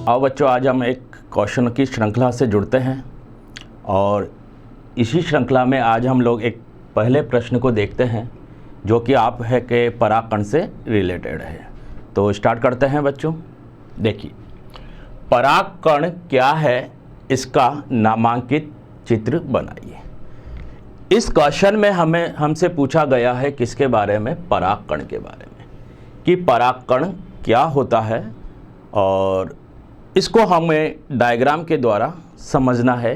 आओ बच्चों, आज हम एक क्वेश्चन की श्रृंखला से जुड़ते हैं और इसी श्रृंखला में आज हम लोग एक पहले प्रश्न को देखते हैं जो कि आप है कि परागकण से रिलेटेड है। तो स्टार्ट करते हैं बच्चों। देखिए, परागकण क्या है, इसका नामांकित चित्र बनाइए। इस क्वेश्चन में हमसे पूछा गया है किसके बारे में, परागकण के बारे में, कि परागकण क्या होता है और इसको हमें डायग्राम के द्वारा समझना है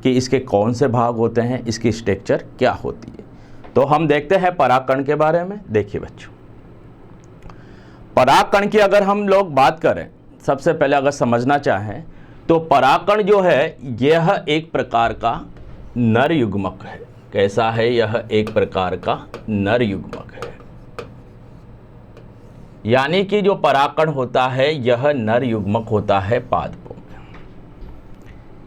कि इसके कौन से भाग होते हैं, इसकी स्ट्रक्चर क्या होती है। तो हम देखते हैं परागकण के बारे में। देखिए बच्चों, परागकण की अगर हम लोग बात करें, सबसे पहले अगर समझना चाहें तो परागकण जो है यह एक प्रकार का नर युग्मक है। कैसा है? यह एक प्रकार का नर युग्मक है, यानी कि जो परागकण होता है यह नर युग्मक होता है पादपों में।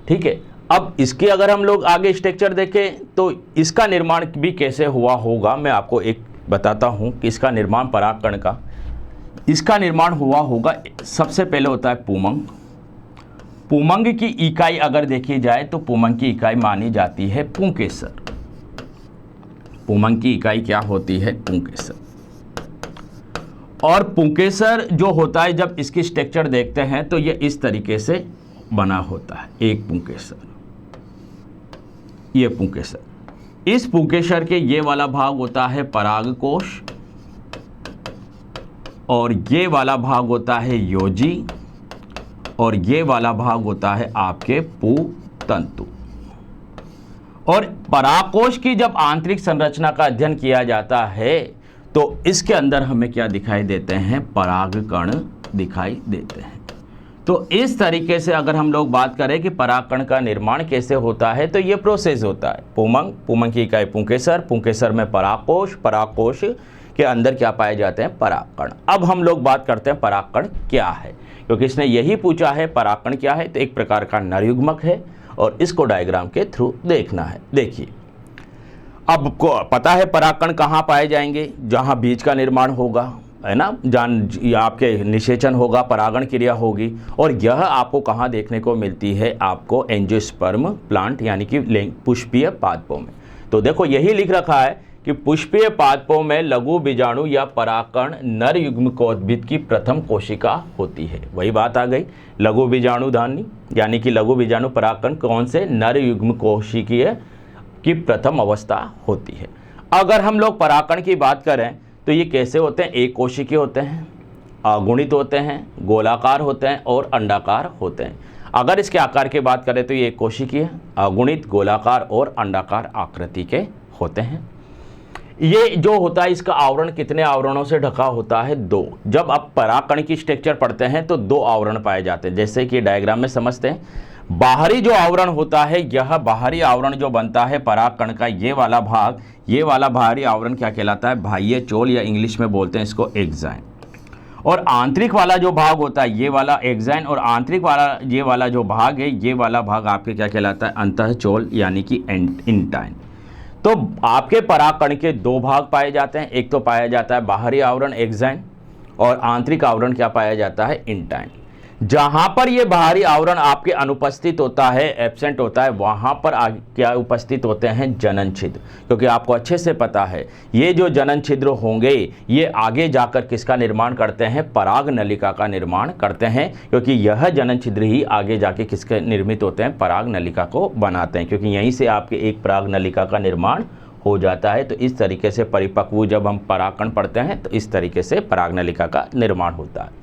ठीक है, अब इसके अगर हम लोग आगे स्ट्रक्चर देखें तो इसका निर्माण भी कैसे हुआ होगा, मैं आपको एक बताता हूं कि इसका निर्माण परागकण का, इसका निर्माण हुआ होगा। सबसे पहले होता है पुमंग। पुमंग की इकाई अगर देखी जाए तो पुमंग की इकाई मानी जाती है पुंकेसर। पुमंग की इकाई क्या होती है? पुंकेसर। और पुंकेसर जो होता है, जब इसकी स्ट्रक्चर देखते हैं तो ये इस तरीके से बना होता है। एक पुंकेसर, ये पुंकेसर। इस पुंकेसर के ये वाला भाग होता है परागकोश और ये वाला भाग होता है योजी और ये वाला भाग होता है आपके पुतंतु। और परागकोश की जब आंतरिक संरचना का अध्ययन किया जाता है तो इसके अंदर हमें क्या दिखाई देते हैं? परागकण दिखाई देते हैं। तो इस तरीके से अगर हम लोग बात करें कि परागकण का निर्माण कैसे होता है, तो ये प्रोसेस होता है। पुमंग की इकाई पुंकेसर, पुंकेसर में परागकोश, परागकोश के अंदर क्या पाए जाते हैं? परागकण। अब हम लोग बात करते हैं परागकण क्या है, क्योंकि इसने यही पूछा है परागकण क्या है। तो एक प्रकार का नर युग्मक है और इसको डायग्राम के थ्रू देखना है। देखिए, अब को पता है परागकण कहाँ पाए जाएंगे? जहाँ बीज का निर्माण होगा, है ना, आपके निषेचन होगा, परागण क्रिया होगी। और यह आपको कहाँ देखने को मिलती है? आपको एंजियोस्पर्म प्लांट यानी कि पुष्पीय पादपों में। तो देखो यही लिख रखा है कि पुष्पीय पादपों में लघु बीजाणु या परागकण नर युग्मकोद्भिद की प्रथम कोशिका होती है। वही बात आ गई, लघु बीजाणु धानी यानी कि लघु बीजाणु परागकण कौन से? नर युग्म कोशिकीय की प्रथम अवस्था होती है। अगर हम लोग परागकण की बात करें तो ये कैसे होते हैं? एक कोशिकीय होते हैं, अगुणित होते हैं, गोलाकार होते हैं और अंडाकार होते हैं। अगर इसके आकार की बात करें तो ये एक कोशिकीय, अगुणित, गोलाकार और अंडाकार आकृति के होते हैं। ये जो होता है, इसका आवरण कितने आवरणों से ढका होता है? 2। जब आप परागकण की स्ट्रक्चर पढ़ते हैं तो 2 आवरण पाए जाते हैं, जैसे कि डायग्राम में समझते हैं। बाहरी जो आवरण होता है, यह बाहरी आवरण जो बनता है परागकण का, ये वाला भाग, ये वाला बाहरी आवरण क्या कहलाता है? बाह्य चोल, या इंग्लिश में बोलते हैं इसको एक्साइन। और आंतरिक वाला जो भाग होता है ये वाला एक्साइन, और आंतरिक वाला ये वाला जो भाग है, ये वाला भाग आपके क्या कहलाता है? अंतःचोल यानी कि इंटाइन। तो आपके परागकण के 2 भाग पाए जाते हैं। एक तो पाया जाता है बाहरी आवरण एक्साइन और आंतरिक आवरण क्या पाया जाता है? इंटाइन। जहां पर ये बाहरी आवरण आपके अनुपस्थित होता है, एब्सेंट होता है, वहां पर क्या उपस्थित होते हैं? जनन छिद्र। क्योंकि आपको अच्छे से पता है ये जो जनन छिद्र होंगे ये आगे जाकर किसका निर्माण करते हैं? पराग नलिका का निर्माण करते हैं, क्योंकि यह जनन छिद्र ही आगे जाके किसके निर्मित होते हैं? पराग नलिका को बनाते हैं, क्योंकि यहीं से आपके एक पराग नलिका का निर्माण हो जाता है। तो इस तरीके से परिपक्व जब हम परागकण पढ़ते हैं तो इस तरीके से पराग नलिका का निर्माण होता है।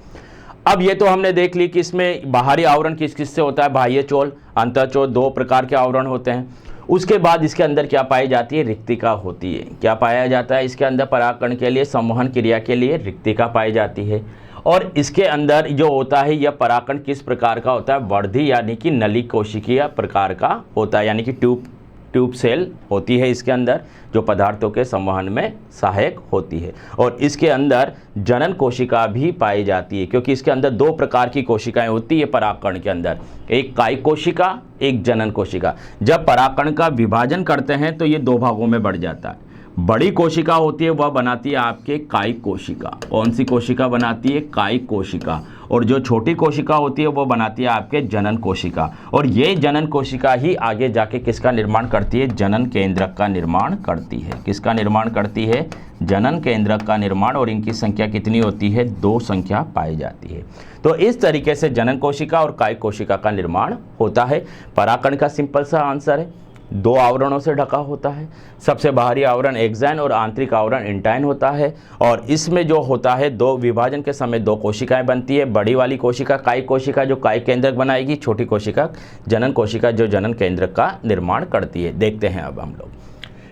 अब ये तो हमने देख ली कि इसमें बाहरी आवरण किस किस से होता है? बाह्य चोल, अंतःचोल, 2 प्रकार के आवरण होते हैं। उसके बाद इसके अंदर क्या पाई जाती है? रिक्तिका होती है। क्या पाया जाता है इसके अंदर? परागकण के लिए, संवहन क्रिया के लिए रिक्तिका पाई जाती है। और इसके अंदर जो होता है यह परागकण किस प्रकार का होता है? वर्धी यानी कि नली कोशिकीय प्रकार का होता है, यानी कि ट्यूब सेल होती है इसके अंदर, जो पदार्थों के संवहन में सहायक होती है। और इसके अंदर जनन कोशिका भी पाई जाती है, क्योंकि इसके अंदर 2 प्रकार की कोशिकाएं होती है परागकण के अंदर, एक कायिक कोशिका, एक जनन कोशिका। जब परागकण का विभाजन करते हैं तो ये 2 भागों में बढ़ जाता है। बड़ी कोशिका होती है वह बनाती है आपके कायिक कोशिका। कौन सी कोशिका बनाती है? कायिक कोशिका। और जो छोटी कोशिका होती है वो बनाती है आपके जनन कोशिका, और ये जनन कोशिका ही आगे जाके किसका निर्माण करती है, जनन केंद्रक का निर्माण करती है। किसका निर्माण करती है, जनन केंद्रक का निर्माण, और इनकी संख्या कितनी होती है, 2 संख्या पाई जाती है। तो इस तरीके से जनन कोशिका और कायिक कोशिका का निर्माण होता है। परागकण का सिंपल सा आंसर है, 2 आवरणों से ढका होता है। सबसे बाहरी आवरण एक्साइन और आंतरिक आवरण इंटाइन होता है, और इसमें जो होता है 2 विभाजन के समय 2 कोशिकाएं बनती है। बड़ी वाली कोशिका कायिक कोशिका जो कायिक केंद्रक बनाएगी, छोटी कोशिका जनन कोशिका जो जनन केंद्रक का निर्माण करती है। देखते हैं अब हम लोग,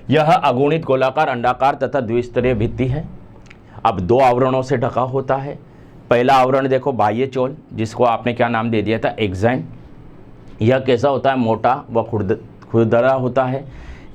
यह अगुणित गोलाकार अंडाकार तथा द्विस्तरीय भित्ति है। अब 2 आवरणों से ढका होता है। पहला आवरण देखो बाह्य चोल, जिसको आपने क्या नाम दे दिया था, एक्साइन। यह कैसा होता है, मोटा व खुरदरा होता है।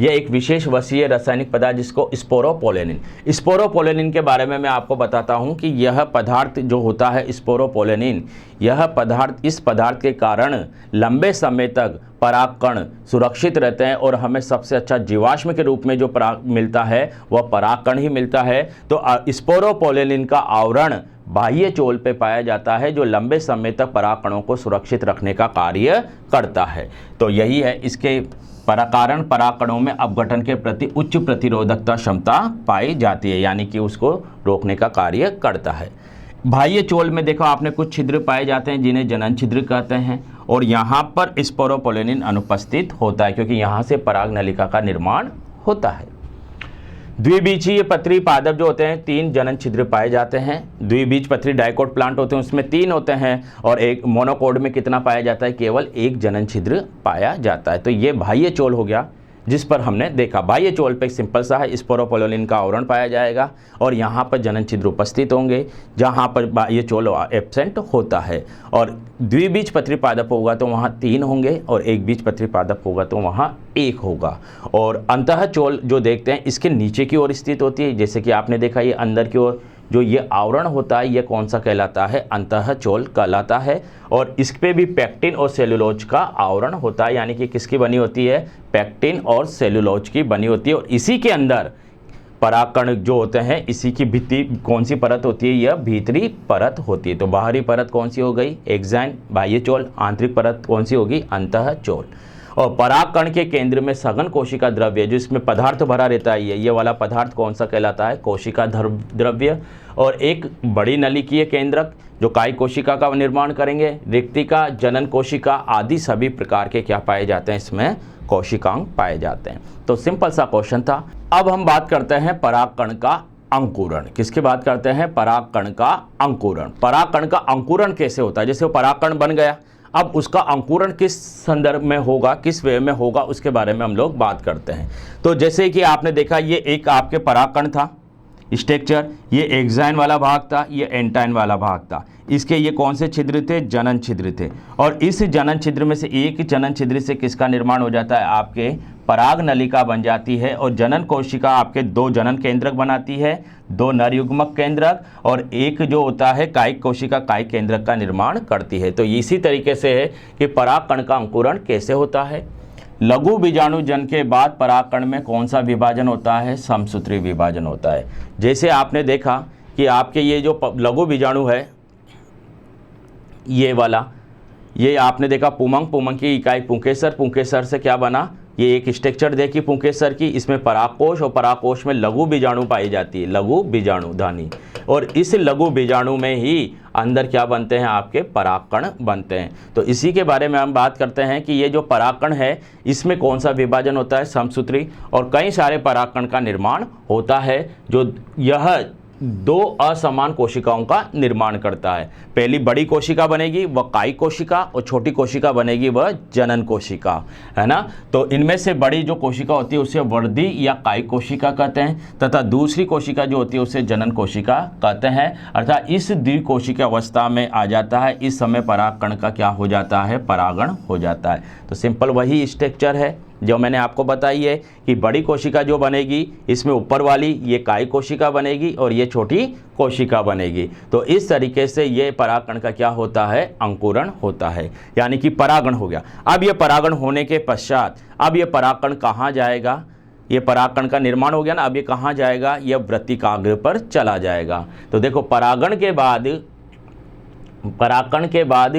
यह एक विशेष वसीय रासायनिक पदार्थ जिसको स्पोरोपोलेनिन के बारे में मैं आपको बताता हूं कि यह पदार्थ जो होता है स्पोरोपोलेनिन, यह पदार्थ, इस पदार्थ के कारण लंबे समय तक परागकण सुरक्षित रहते हैं, और हमें सबसे अच्छा जीवाश्म के रूप में जो पराग मिलता है वह परागकण ही मिलता है। तो स्पोरोपोलेनिन का आवरण बाह्य चोल पे पाया जाता है, जो लंबे समय तक परागकणों को सुरक्षित रखने का कार्य करता है। तो यही है, इसके कारण परागकणों में अपघटन के प्रति उच्च प्रतिरोधकता क्षमता पाई जाती है, यानी कि उसको रोकने का कार्य करता है। बाह्य चोल में देखो आपने कुछ छिद्र पाए जाते हैं जिन्हें जनन छिद्र कहते हैं, और यहाँ पर स्पोरोपोलेनिन अनुपस्थित होता है, क्योंकि यहाँ से पराग नलिका का निर्माण होता है। द्विबीजीय पत्री पादप जो होते हैं 3 जनन छिद्र पाए जाते हैं। द्विबीज पत्री डाइकोट प्लांट होते हैं, उसमें 3 होते हैं, और एक मोनोकोट में कितना पाया जाता है, केवल 1 जनन छिद्र पाया जाता है। तो ये बाह्य चोल हो गया, जिस पर हमने देखा बाह्य चोल पे सिंपल सा है, स्पोरोपोलेनिन का आवरण पाया जाएगा, और यहाँ पर जनन छिद्र उपस्थित होंगे जहाँ पर बाह्य चोल एब्सेंट होता है। और द्विबीज पत्री पादप होगा तो वहाँ 3 होंगे, और एक बीज पत्री पादप होगा तो वहाँ 1 होगा। और अंतः चोल जो देखते हैं इसके नीचे की ओर स्थित होती है, जैसे कि आपने देखा ये अंदर की ओर जो ये आवरण होता है ये कौन सा कहलाता है, अंतः चोल कहलाता है। और इस पे भी पैक्टिन और सेलुलोज का आवरण होता है, यानी कि किसकी बनी होती है, पैक्टिन और सेलुलोज की बनी होती है। और इसी के अंदर परागकण जो होते हैं, इसी की भित्ति कौन सी परत होती है, यह भीतरी परत होती है। तो बाहरी परत कौन सी हो गई, एक्साइन बाह्य चोल, आंतरिक परत कौन सी होगी, अंतः चोल। और परागकण के केंद्र में सघन कोशिका द्रव्य, जो इसमें पदार्थ भरा रहता है, ये वाला पदार्थ कौन सा कहलाता है, कोशिका द्रव्य। और एक बड़ी नलिकीय केंद्रक जो कायिक कोशिका का निर्माण करेंगे, रिक्तिका, जनन कोशिका आदि सभी प्रकार के क्या पाए जाते हैं, इसमें कोशिकांग पाए जाते हैं। तो सिंपल सा क्वेश्चन था। अब हम बात करते हैं परागकण का अंकुरण। किसकी बात करते हैं, परागकण का अंकुरण। परागकण का अंकुरण कैसे होता है, जैसे वो परागकण बन गया, अब उसका अंकुरण किस संदर्भ में होगा, किस वे में होगा, उसके बारे में हम लोग बात करते हैं। तो जैसे कि आपने देखा ये एक आपके परागकण था स्ट्रक्चर, ये एक्साइन वाला भाग था, ये एंटाइन वाला भाग था। इसके ये कौन से छिद्र थे, जनन छिद्र थे। और इस जनन छिद्र में से एक जनन छिद्र से किसका निर्माण हो जाता है, आपके पराग नलिका बन जाती है। और जनन कोशिका आपके 2 जनन केंद्रक बनाती है, 2 नर युग्मक केंद्रक, और एक जो होता है कायिक कोशिका कायिक केंद्रक का निर्माण करती है। तो इसी तरीके से है कि परागकण का अंकुरण कैसे होता है। लघु बीजाणु जन के बाद परागकण में कौन सा विभाजन होता है, समसूत्री विभाजन होता है। जैसे आपने देखा कि आपके ये जो लघु बीजाणु है, ये वाला, ये आपने देखा पुमंग, पुमंग की इकाई पुंकेसर, पुंकेसर से क्या बना, ये एक स्ट्रक्चर देखी पुंकेसर की, इसमें परागकोश, और परागकोश में लघु बीजाणु पाई जाती है, लघु बीजाणु धानी। और इस लघु बीजाणु में ही अंदर क्या बनते हैं, आपके परागकण बनते हैं। तो इसी के बारे में हम बात करते हैं कि ये जो परागकण है इसमें कौन सा विभाजन होता है, समसूत्री, और कई सारे परागकण का निर्माण होता है, जो यह 2 असमान कोशिकाओं का निर्माण करता है। पहली बड़ी कोशिका बनेगी वह कायिक कोशिका, और छोटी कोशिका बनेगी वह जनन कोशिका, है ना। तो इनमें से बड़ी जो कोशिका होती है उसे वर्धी या कायिक कोशिका कहते हैं, तथा दूसरी कोशिका जो होती है उसे जनन कोशिका कहते हैं। अर्थात इस द्विकोशिका अवस्था में आ जाता है, इस समय परागकण का क्या हो जाता है, परागण हो जाता है। तो सिंपल वही स्ट्रक्चर है जो मैंने आपको बताई है कि बड़ी कोशिका जो बनेगी इसमें ऊपर वाली ये कायिक कोशिका बनेगी, और ये छोटी कोशिका बनेगी। तो इस तरीके से ये परागकण का क्या होता है, अंकुरण होता है, यानी कि परागण हो गया। अब ये परागण होने के पश्चात अब ये परागकण कहाँ जाएगा, ये परागकण का निर्माण हो गया ना, अब ये कहाँ जाएगा, यह वृत्तिकाग्र पर चला जाएगा। तो देखो परागण के बाद परागकण के बाद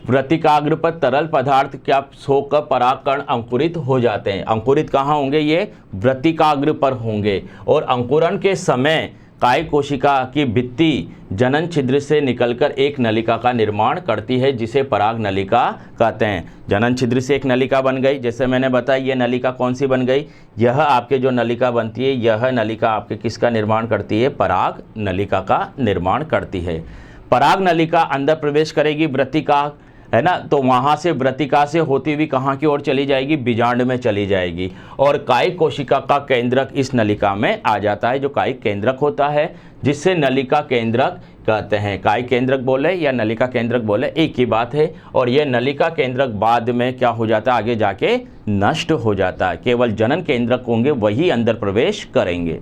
वृत्तिकाग्र पर तरल पदार्थ क्या होकर परागकण अंकुरित हो जाते हैं। अंकुरित कहाँ होंगे? ये वृत्तिकाग्र पर होंगे। और अंकुरण के समय काय कोशिका की भित्ति जनन छिद्र से निकलकर एक नलिका का निर्माण करती है, जिसे पराग नलिका कहते हैं। जनन छिद्र से एक नलिका बन गई, जैसे मैंने बताया ये नलिका कौन सी बन गई, यह आपके जो नलिका बनती है, यह नलिका आपके किसका निर्माण करती है? पराग नलिका का निर्माण करती है। पराग नलिका अंदर प्रवेश करेगी वृत्तिका, है ना, तो वहाँ से वृत्तिका से होती हुई कहाँ की ओर चली जाएगी? बीजांड में चली जाएगी। और कायिक कोशिका का केंद्रक इस नलिका में आ जाता है, जो कायिक केंद्रक होता है, जिससे नलिका केंद्रक कहते हैं। कायिक केंद्रक बोले या नलिका केंद्रक बोले एक ही बात है। और यह नलिका केंद्रक बाद में क्या हो जाता है? आगे जाके नष्ट हो जाता है। केवल जनन केंद्रक होंगे वही अंदर प्रवेश करेंगे।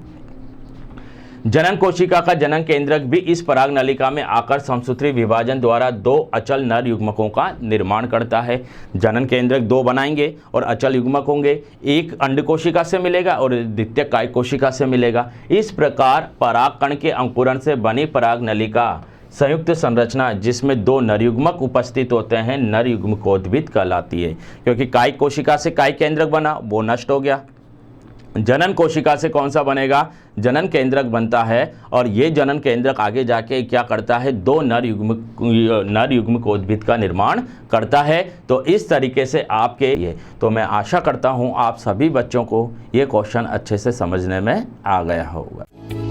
जनन कोशिका का जनन केंद्रक भी इस पराग नलिका में आकर समसूत्री विभाजन द्वारा दो अचल नर युग्मकों का निर्माण करता है। जनन केंद्रक दो बनाएंगे और अचल युग्मक होंगे, एक अंड कोशिका से मिलेगा और द्वितीय कायिक कोशिका से मिलेगा। इस प्रकार परागकण के अंकुरण से बनी पराग नलिका संयुक्त संरचना जिसमें दो नर युग्मक उपस्थित होते हैं नर युग्मकोद्भिद कहलाती है। क्योंकि कायिक कोशिका से कायिक केंद्रक बना, वो नष्ट हो गया। जनन कोशिका से कौन सा बनेगा? जनन केंद्रक बनता है। और ये जनन केंद्रक आगे जाके क्या करता है? दो नर युग्मकोद्भिद का निर्माण करता है। तो इस तरीके से आपके ये, तो मैं आशा करता हूँ आप सभी बच्चों को ये क्वेश्चन अच्छे से समझने में आ गया होगा।